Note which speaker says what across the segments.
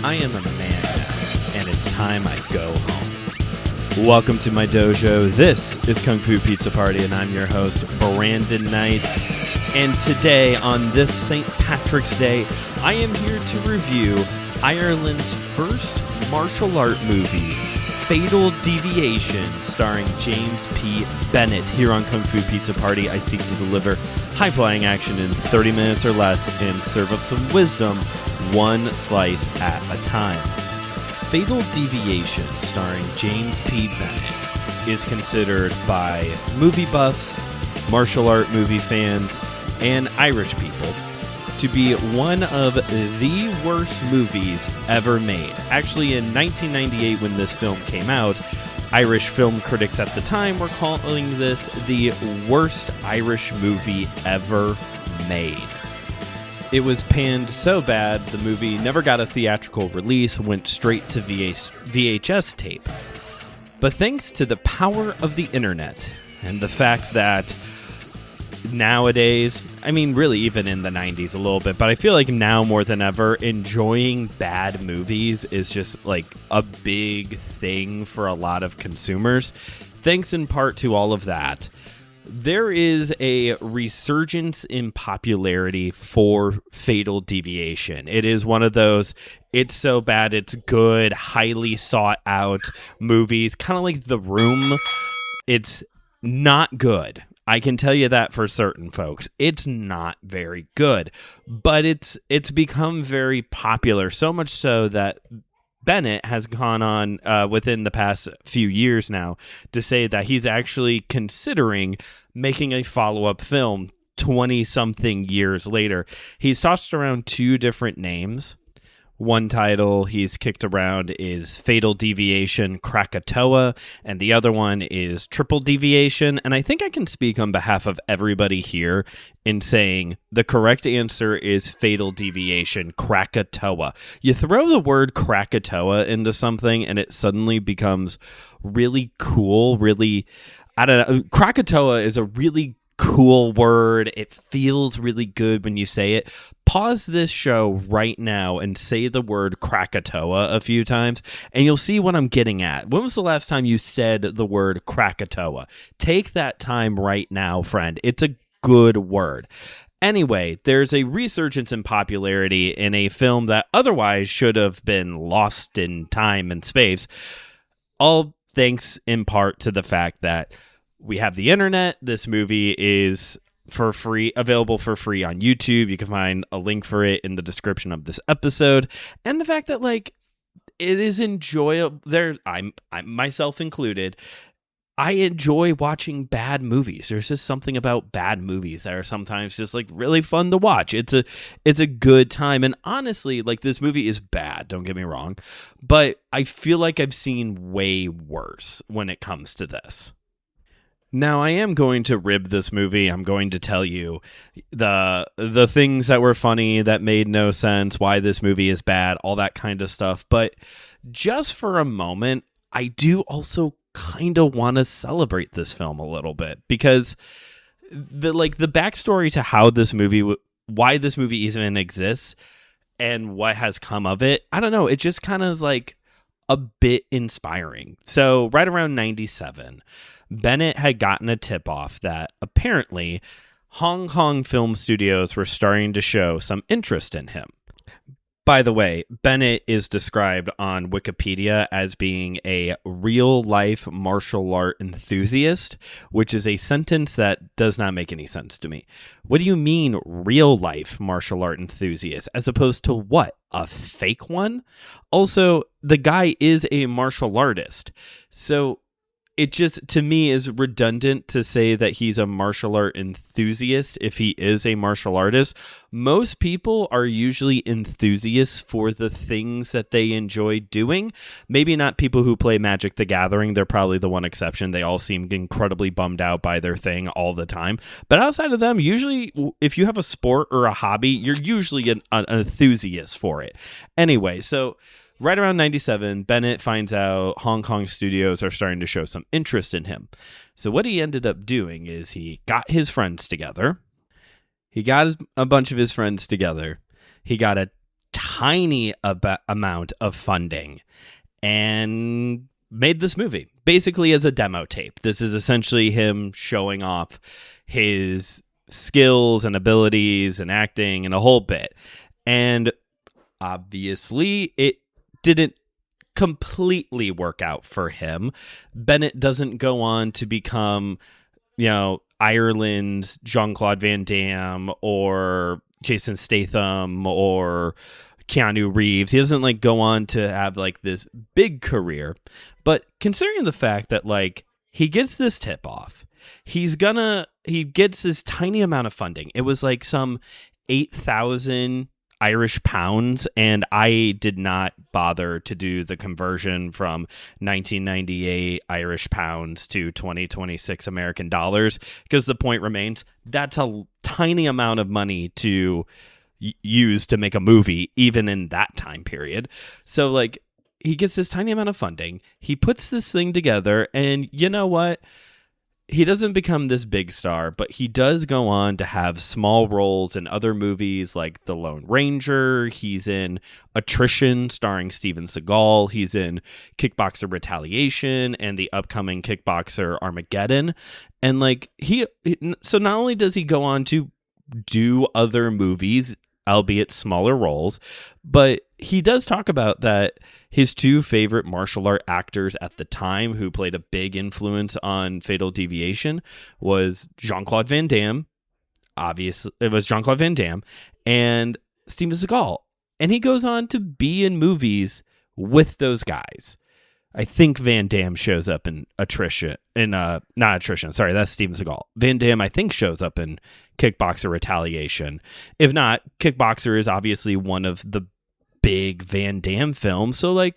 Speaker 1: I am a man now, and it's time I go home. Welcome to my dojo. This is Kung Fu Pizza Party, and I'm your host, Brandon Knight. And today, on this St. Patrick's Day, I am here to review Ireland's first martial art movie, Fatal Deviation, starring James P. Bennett. Here on Kung Fu Pizza Party, I seek to deliver high-flying action in 30 minutes or less and serve up some wisdom one slice at a time. Fatal Deviation, starring James P. Bennett, is considered by movie buffs, martial art movie fans, and Irish people to be one of the worst movies ever made. Actually, in 1998, when this film came out, Irish film critics at the time were calling this the worst Irish movie ever made. It was panned so bad, the movie never got a theatrical release, went straight to VHS tape. But thanks to the power of the internet and the fact that nowadays, I mean, really even in the 90s a little bit, but I feel like now more than ever, enjoying bad movies is just like a big thing for a lot of consumers. Thanks in part to all of that, there is a resurgence in popularity for Fatal Deviation. It is one of those, it's so bad, it's good, highly sought out movies, kind of like The Room. It's not good. I can tell you that for certain, folks. It's not very good, but it's become very popular, so much so that Bennett has gone on within the past few years now to say that he's actually considering making a follow-up film 20-something years later. He's tossed around two different names. One title he's kicked around is Fatal Deviation Krakatoa, and the other one is Triple Deviation. And I think I can speak on behalf of everybody here in saying the correct answer is Fatal Deviation Krakatoa. You throw the word Krakatoa into something and it suddenly becomes really cool, really, I don't know. Krakatoa is a really cool word. It feels really good when you say it. Pause this show right now and say the word Krakatoa a few times, and you'll see what I'm getting at. When was the last time you said the word Krakatoa? Take that time right now, friend. It's a good word. Anyway, there's a resurgence in popularity in a film that otherwise should have been lost in time and space, all thanks in part to the fact that we have the internet. This movie is for free, available for free on YouTube. You can find a link for it in the description of this episode. And the fact that, like, it is enjoyable. I'm myself included, I enjoy watching bad movies. There's just something about bad movies that are sometimes just like really fun to watch. It's a good time. And honestly, like, this movie is bad, don't get me wrong, but I feel like I've seen way worse when it comes to this. Now, I am going to rib this movie. I'm going to tell you the things that were funny, that made no sense, why this movie is bad, all that kind of stuff. But just for a moment, I do also kind of want to celebrate this film a little bit, because the backstory to how this movie, why this movie even exists and what has come of it, I don't know. It just kind of is like a bit inspiring. So right around 97, Bennett had gotten a tip-off that apparently Hong Kong film studios were starting to show some interest in him. By the way, Bennett is described on Wikipedia as being a real-life martial art enthusiast, which is a sentence that does not make any sense to me. What do you mean, real-life martial art enthusiast, as opposed to what? A fake one? Also, the guy is a martial artist, so it just, to me, is redundant to say that he's a martial art enthusiast if he is a martial artist. Most people are usually enthusiasts for the things that they enjoy doing. Maybe not people who play Magic the Gathering. They're probably the one exception. They all seem incredibly bummed out by their thing all the time. But outside of them, usually, if you have a sport or a hobby, you're usually an enthusiast for it. Anyway, so right around 97, Bennett finds out Hong Kong studios are starting to show some interest in him. So what he ended up doing is he got his friends together. He got a bunch of his friends together. He got a tiny amount of funding and made this movie basically as a demo tape. This is essentially him showing off his skills and abilities and acting and a whole bit. And obviously it didn't completely work out for him. Bennett doesn't go on to become, Ireland's Jean-Claude Van Damme or Jason Statham or Keanu Reeves. He doesn't go on to have this big career. But considering the fact that he gets this tip off, he gets this tiny amount of funding. It was some 8,000 Irish pounds, and I did not bother to do the conversion from 1998 Irish pounds to 2026 American dollars, because the point remains that's a tiny amount of money to use to make a movie even in that time period. So he gets this tiny amount of funding, he puts this thing together, and you know what? He doesn't become this big star, but he does go on to have small roles in other movies like The Lone Ranger. He's in Attrition starring Steven Seagal. He's in Kickboxer Retaliation and the upcoming Kickboxer Armageddon. And so not only does he go on to do other movies, albeit smaller roles, but he does talk about that his two favorite martial art actors at the time who played a big influence on Fatal Deviation was Jean-Claude Van Damme. Obviously, it was Jean-Claude Van Damme and Steven Seagal. And he goes on to be in movies with those guys. I think Van Damme shows up in Attrition. Not Attrition, sorry, that's Steven Seagal. Van Damme, I think, shows up in Kickboxer Retaliation. If not, Kickboxer is obviously one of the big Van Damme films. So,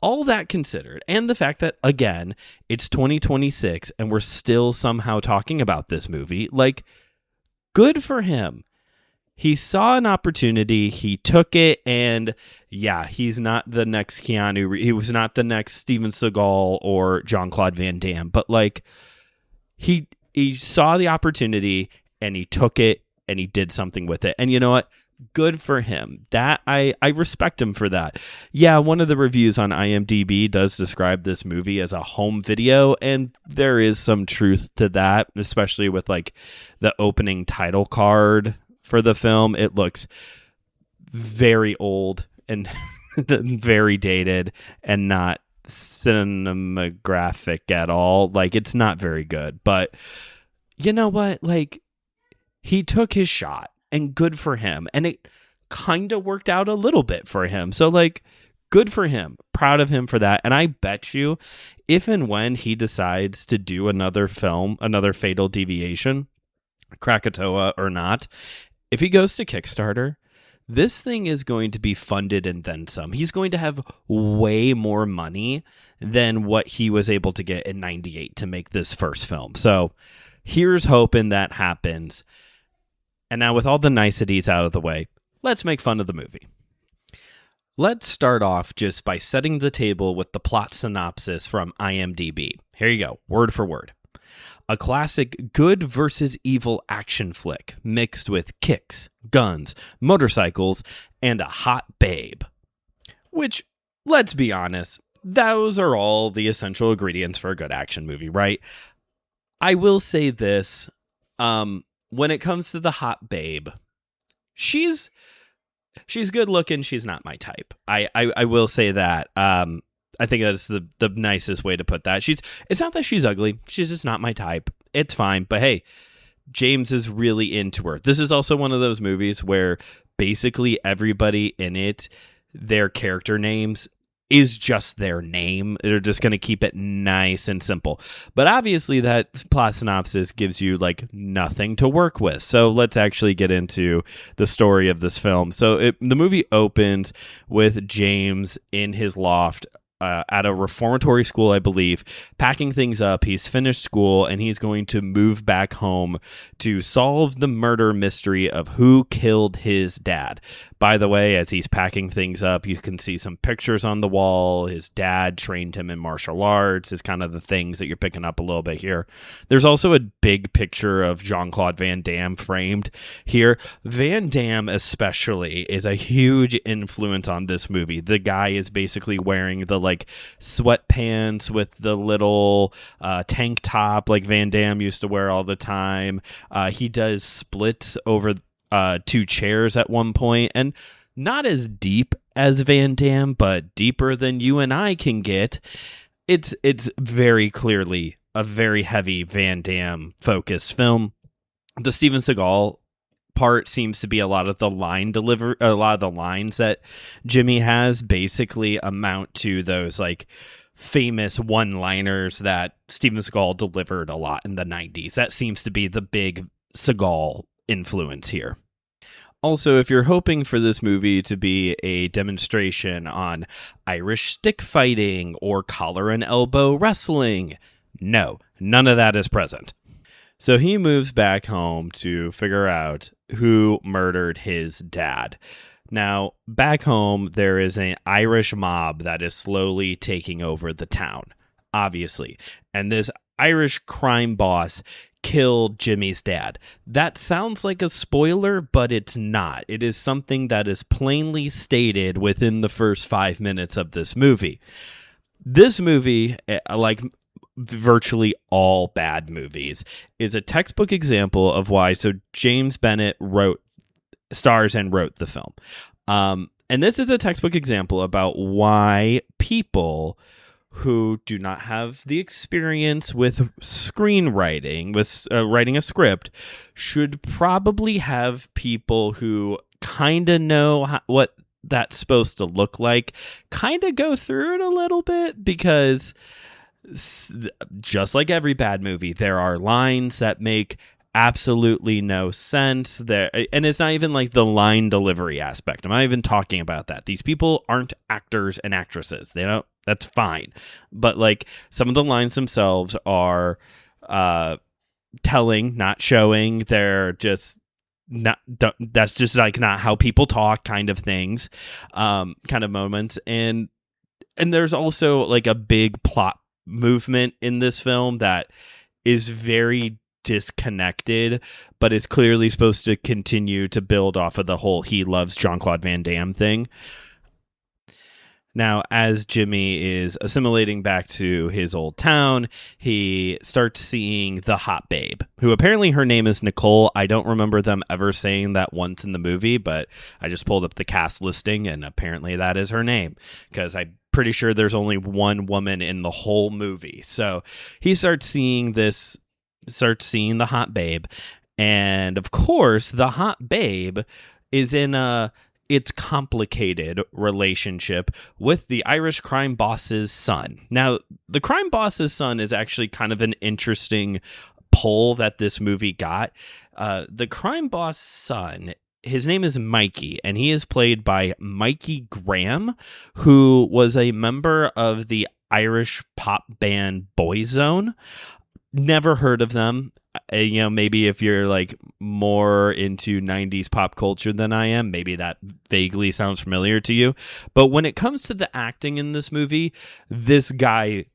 Speaker 1: all that considered, and the fact that, again, it's 2026 and we're still somehow talking about this movie, good for him. He saw an opportunity, he took it, and yeah, he's not the next Keanu. He was not the next Steven Seagal or Jean-Claude Van Damme, but he saw the opportunity and he took it and he did something with it. And you know what? Good for him. That I respect him for that. Yeah, one of the reviews on IMDb does describe this movie as a home video, and there is some truth to that, especially with the opening title card for the film. It looks very old and very dated and not cinematographic at all. It's not very good. But you know what? He took his shot, and good for him. And it kind of worked out a little bit for him. So good for him. Proud of him for that. And I bet you if and when he decides to do another film, another Fatal Deviation, Krakatoa or not, if he goes to Kickstarter, this thing is going to be funded and then some. He's going to have way more money than what he was able to get in 98 to make this first film. So here's hoping that happens. And now with all the niceties out of the way, let's make fun of the movie. Let's start off just by setting the table with the plot synopsis from IMDb. Here you go, word for word. A classic good versus evil action flick mixed with kicks, guns, motorcycles, and a hot babe. Which, let's be honest, those are all the essential ingredients for a good action movie, right? I will say this, when it comes to the hot babe, she's good looking. She's not my type. I will say that. I think that's the nicest way to put that. It's not that she's ugly. She's just not my type. It's fine. But hey, James is really into her. This is also one of those movies where basically everybody in it, their character names is just their name. They're just going to keep it nice and simple. But obviously that plot synopsis gives you nothing to work with. So let's actually get into the story of this film. So the movie opens with James in his loft at a reformatory school, I believe, packing things up. He's finished school and he's going to move back home to solve the murder mystery of who killed his dad. By the way, as he's packing things up, you can see some pictures on the wall. His dad trained him in martial arts, is kind of the things that you're picking up a little bit here. There's also a big picture of Jean-Claude Van Damme framed here. Van Damme especially is a huge influence on this movie. The guy is basically wearing the like sweatpants with the little tank top like Van Damme used to wear all the time. He does splits over two chairs at one point, and not as deep as Van Damme, but deeper than you and I can get. It's very clearly a very heavy Van Damme focused film. The Steven Seagal part seems to be a lot of the line delivery, a lot of the lines that Jimmy has basically amount to those like famous one-liners that Steven Seagal delivered a lot in the 90s. That seems to be the big Seagal influence here. Also, if you're hoping for this movie to be a demonstration on Irish stick fighting or collar and elbow wrestling, no, none of that is present. So he moves back home to figure out who murdered his dad. Now, back home, there is an Irish mob that is slowly taking over the town, obviously. And this Irish crime boss killed Jimmy's dad. That sounds like a spoiler, but it's not. It is something that is plainly stated within the first 5 minutes of this movie. This movie, like virtually all bad movies, is a textbook example of why. So James Bennett stars and wrote the film. And this is a textbook example about why people who do not have the experience with screenwriting, with writing a script, should probably have people who kind of know what that's supposed to look like, kind of go through it a little bit, because just like every bad movie, there are lines that make absolutely no sense there, and it's not even like the line delivery aspect. I'm not even talking about that. These people aren't actors and actresses. They don't. That's fine, but like some of the lines themselves are telling, not showing. They're just not. That's just like not how people talk, kind of things, kind of moments, and there's also like a big plot movement in this film that is very disconnected, but is clearly supposed to continue to build off of the whole he loves Jean-Claude Van Damme thing. Now, as Jimmy is assimilating back to his old town, he starts seeing the hot babe, who apparently her name is Nicole. I don't remember them ever saying that once in the movie, but I just pulled up the cast listing, and apparently that is her name, because I'm pretty sure there's only one woman in the whole movie. So he starts seeing the hot babe, and of course, the hot babe is in its complicated relationship with the Irish crime boss's son. Now, the crime boss's son is actually kind of an interesting pull that this movie got. The crime boss son, his name is Mikey, and he is played by Mikey Graham, who was a member of the Irish pop band Boyzone. Never heard of them. Maybe if you're like more into 90s pop culture than I am, maybe that vaguely sounds familiar to you. But when it comes to the acting in this movie, this guy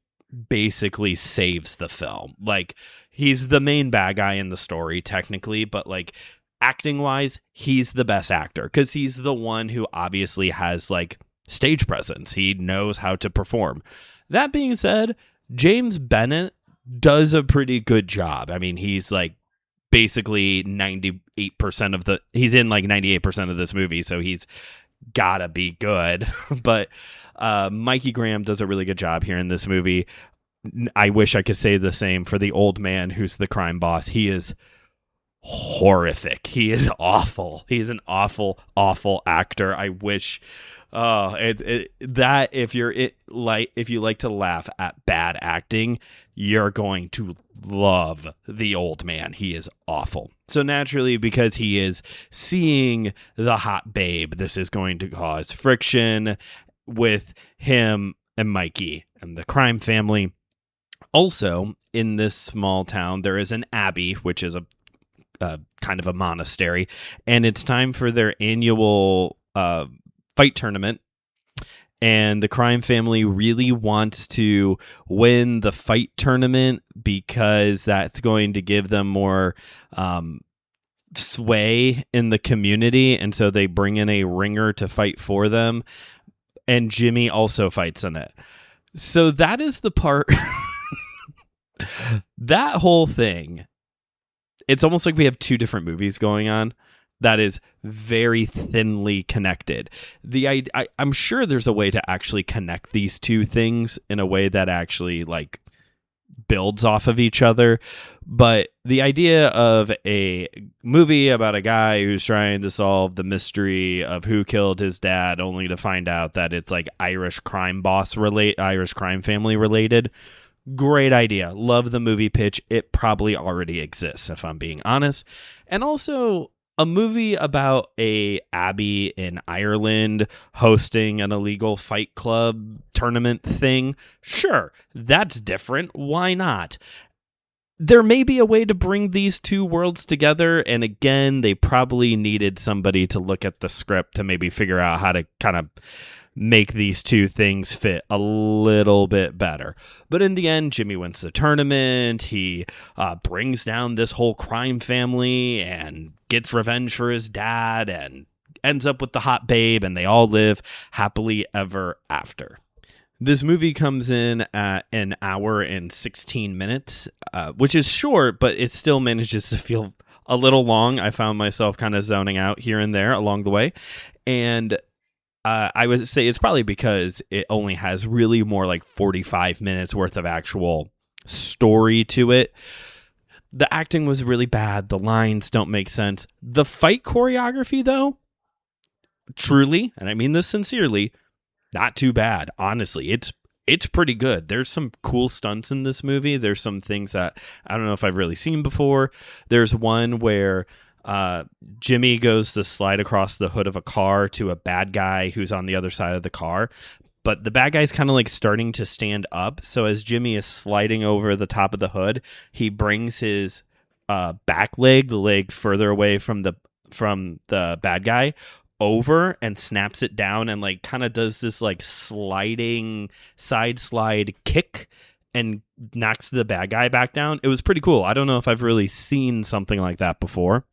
Speaker 1: basically saves the film. Like, he's the main bad guy in the story technically, but like acting wise, he's the best actor because he's the one who obviously has like stage presence. He knows how to perform. That being said, James Bennett does a pretty good job. I mean, he's like basically 98% he's in like 98% of this movie, so he's gotta be good. But Mikey Graham does a really good job here in this movie. I wish I could say the same for the old man who's the crime boss. He is horrific. He is awful. He's an awful actor. I wish that if you like to laugh at bad acting, you're going to love the old man. He is awful. So naturally, because he is seeing the hot babe, this is going to cause friction with him and Mikey and the crime family. Also, in this small town, there is an abbey, which is a kind of a monastery, and it's time for their annual fight tournament. And the crime family really wants to win the fight tournament because that's going to give them more sway in the community. And so they bring in a ringer to fight for them. And Jimmy also fights in it. So that is the part. That whole thing. It's almost like we have two different movies going on. That is very thinly connected. I'm sure there's a way to actually connect these two things in a way that actually like builds off of each other. But the idea of a movie about a guy who's trying to solve the mystery of who killed his dad, only to find out that it's like Irish crime family related. Great idea. Love the movie pitch. It probably already exists, if I'm being honest. And also, a movie about a abbey in Ireland hosting an illegal fight club tournament thing. Sure, that's different. Why not? There may be a way to bring these two worlds together. And again, they probably needed somebody to look at the script to maybe figure out how to kind of make these two things fit a little bit better. But in the end, Jimmy wins the tournament. He brings down this whole crime family and gets revenge for his dad and ends up with the hot babe, and they all live happily ever after. This movie comes in at an hour and 16 minutes, which is short, but it still manages to feel a little long. I found myself kind of zoning out here and there along the way. And I would say it's probably because it only has really more like 45 minutes worth of actual story to it. The acting was really bad. The lines don't make sense. The fight choreography, though, truly, and I mean this sincerely, not too bad. Honestly, it's pretty good. There's some cool stunts in this movie. There's some things that I don't know if I've really seen before. There's one where Jimmy goes to slide across the hood of a car to a bad guy who's on the other side of the car, but the bad guy's kind of like starting to stand up. So as Jimmy is sliding over the top of the hood, he brings his back leg, the leg further away from the bad guy, over and snaps it down and like kind of does this like sliding side slide kick and knocks the bad guy back down. It was pretty cool. I don't know if I've really seen something like that before.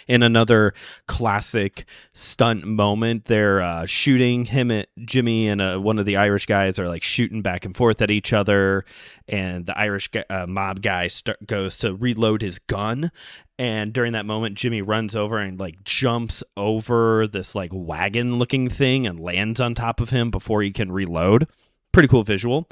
Speaker 1: In another classic stunt moment, they're shooting him at Jimmy, and one of the Irish guys are like shooting back and forth at each other. And the Irish mob guy goes to reload his gun. And during that moment, Jimmy runs over and like jumps over this like wagon looking thing and lands on top of him before he can reload. Pretty cool visual.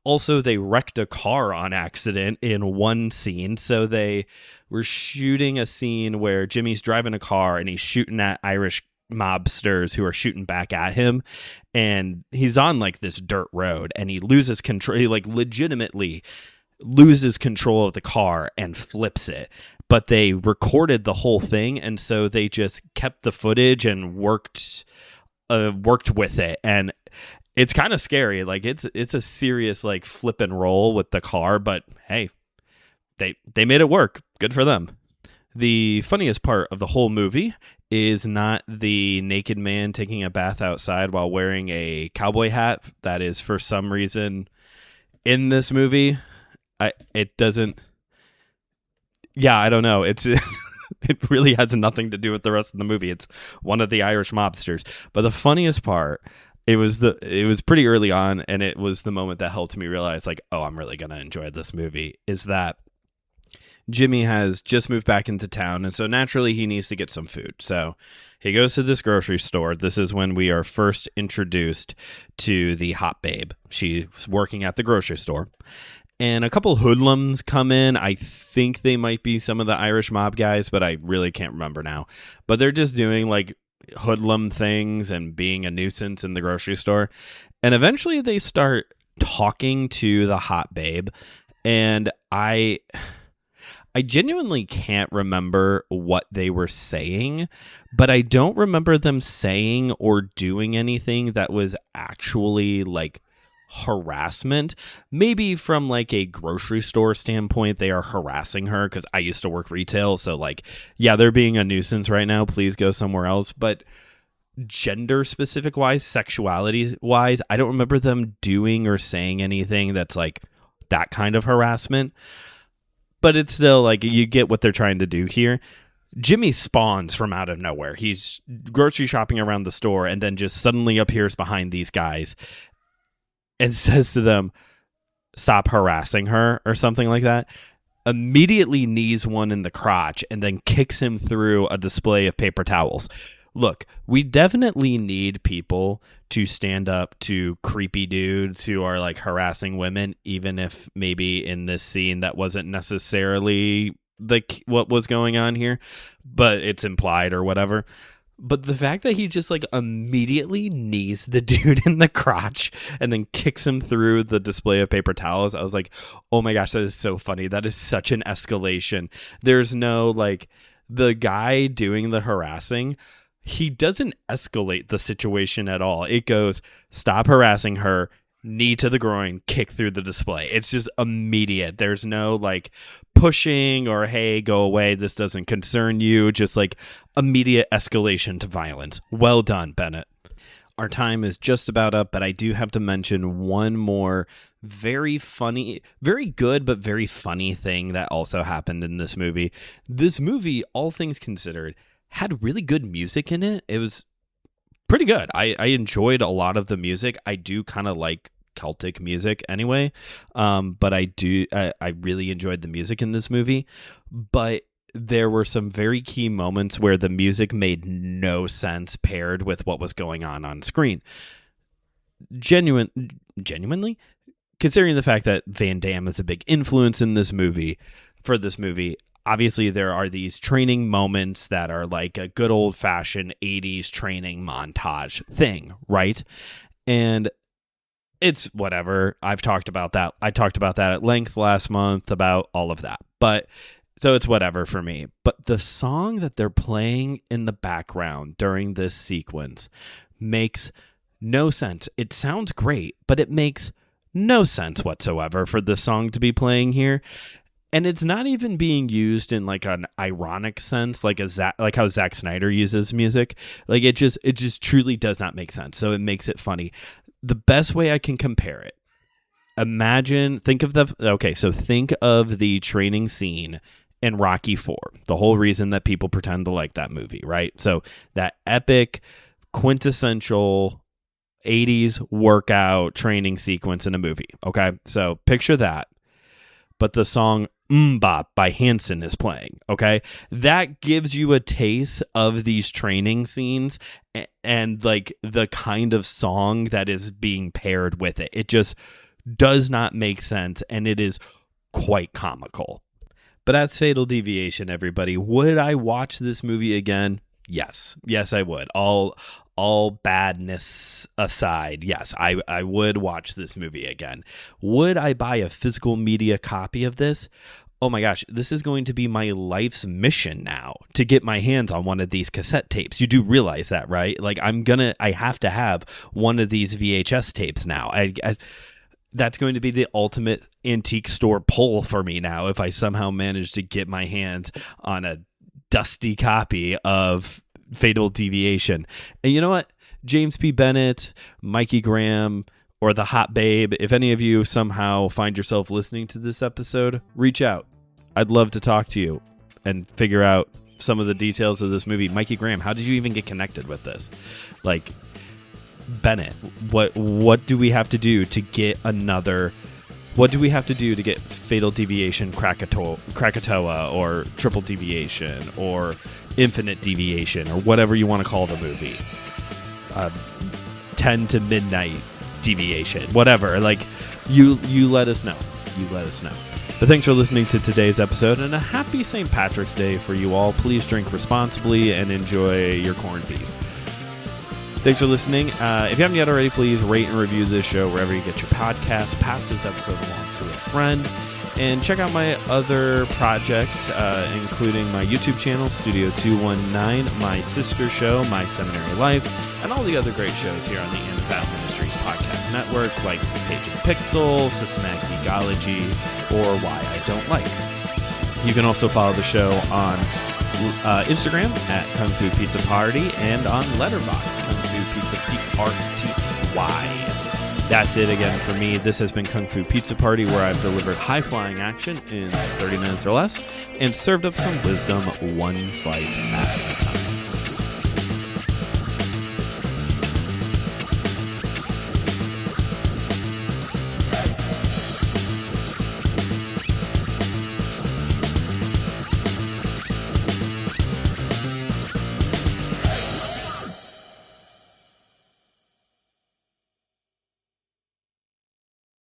Speaker 1: Also, they wrecked a car on accident in one scene. So they were shooting a scene where Jimmy's driving a car and he's shooting at Irish mobsters who are shooting back at him. And he's on like this dirt road and he loses control. He like legitimately loses control of the car and flips it. But they recorded the whole thing. And so they just kept the footage and worked with it. And it's kind of scary. Like it's a serious like flip and roll with the car, but hey, they made it work. Good for them. The funniest part of the whole movie is not the naked man taking a bath outside while wearing a cowboy hat. That is for some reason in this movie. It doesn't. Yeah, I don't know. It's it really has nothing to do with the rest of the movie. It's one of the Irish mobsters. But the funniest part. It was pretty early on, and it was the moment that helped me realize, like, oh, I'm really going to enjoy this movie, is that Jimmy has just moved back into town, and so naturally he needs to get some food. So he goes to this grocery store. This is when we are first introduced to the hot babe. She's working at the grocery store. And a couple hoodlums come in. I think they might be some of the Irish mob guys, but I really can't remember now. But they're just doing, like, hoodlum things and being a nuisance in the grocery store, and eventually they start talking to the hot babe, and I genuinely can't remember what they were saying, but I don't remember them saying or doing anything that was actually like harassment. Maybe from like a grocery store standpoint, they are harassing her, because I used to work retail. So like, yeah, they're being a nuisance right now. Please go somewhere else. But gender specific wise, sexuality wise, I don't remember them doing or saying anything that's like that kind of harassment. But it's still like, you get what they're trying to do here. Jimmy spawns from out of nowhere. He's grocery shopping around the store and then just suddenly appears behind these guys and says to them, "Stop harassing her," or something like that. Immediately knees one in the crotch and then kicks him through a display of paper towels. Look, we definitely need people to stand up to creepy dudes who are like harassing women, even if maybe in this scene that wasn't necessarily what was going on here, but it's implied or whatever. But the fact that he just like immediately knees the dude in the crotch and then kicks him through the display of paper towels, I was like, oh my gosh, that is so funny. That is such an escalation. There's no like, the guy doing the harassing, he doesn't escalate the situation at all. It goes, "Stop harassing her," knee to the groin, kick through the display. It's just immediate. There's no like pushing or, "Hey, go away, this doesn't concern you." Just like immediate escalation to violence. Well done, Bennett. Our time is just about up, but I do have to mention one more very funny, very good, but very funny thing that also happened in this movie. This movie, all things considered, had really good music in it. It was pretty good. I enjoyed a lot of the music. I do kind of like Celtic music anyway, but I really enjoyed the music in this movie. But there were some very key moments where the music made no sense paired with what was going on screen. Genuinely, considering the fact that Van Damme is a big influence in this movie, obviously, there are these training moments that are like a good old-fashioned 80s training montage thing, right? And it's whatever. I've talked about that. I talked about that at length last month about all of that. But so it's whatever for me. But the song that they're playing in the background during this sequence makes no sense. It sounds great, but it makes no sense whatsoever for the song to be playing here. And it's not even being used in like an ironic sense, like how Zack Snyder uses music. Like it just truly does not make sense. So it makes it funny. The best way I can compare it, think of the training scene in Rocky IV. The whole reason that people pretend to like that movie, right? So that epic, quintessential 80s workout training sequence in a movie. Okay, so picture that. But the song "Mbop" by Hanson is playing, okay? That gives you a taste of these training scenes and like the kind of song that is being paired with it. It just does not make sense, and it is quite comical. But that's Fatal Deviation, everybody. Would I watch this movie again? Yes, I would. All badness aside, yes, I would watch this movie again. Would I buy a physical media copy of this? Oh my gosh, this is going to be my life's mission now, to get my hands on one of these cassette tapes. You do realize that, right? Like I have to have one of these VHS tapes now. That's going to be the ultimate antique store pull for me now, if I somehow manage to get my hands on a dusty copy of Fatal Deviation. And you know what? James P. Bennett, Mikey Graham, or the Hot Babe, if any of you somehow find yourself listening to this episode, reach out. I'd love to talk to you and figure out some of the details of this movie. Mikey Graham, how did you even get connected with this? Like, Bennett, what do we have to do to get Fatal Deviation Krakatoa or Triple Deviation or Infinite Deviation or whatever you want to call the movie? 10 to midnight deviation, whatever. Like, you let us know. But thanks for listening to today's episode, and a happy St. Patrick's Day for you all. Please drink responsibly and enjoy your corned beef. Thanks for listening. If you haven't yet already, please rate and review this show wherever you get your podcast. Pass this episode along to a friend. And check out my other projects, including my YouTube channel, Studio 219, my sister show, My Seminary Life, and all the other great shows here on the Ins Out Ministries podcast network like Page and Pixel, Systematic Geekology, or Why I Don't Like. You can also follow the show on Instagram at KungFuPizzaPrty and on Letterboxd, KungFuPizzaPrty. That's it again for me. This has been Kung Fu Pizza Party, where I've delivered high-flying action in 30 minutes or less and served up some wisdom one slice at a time.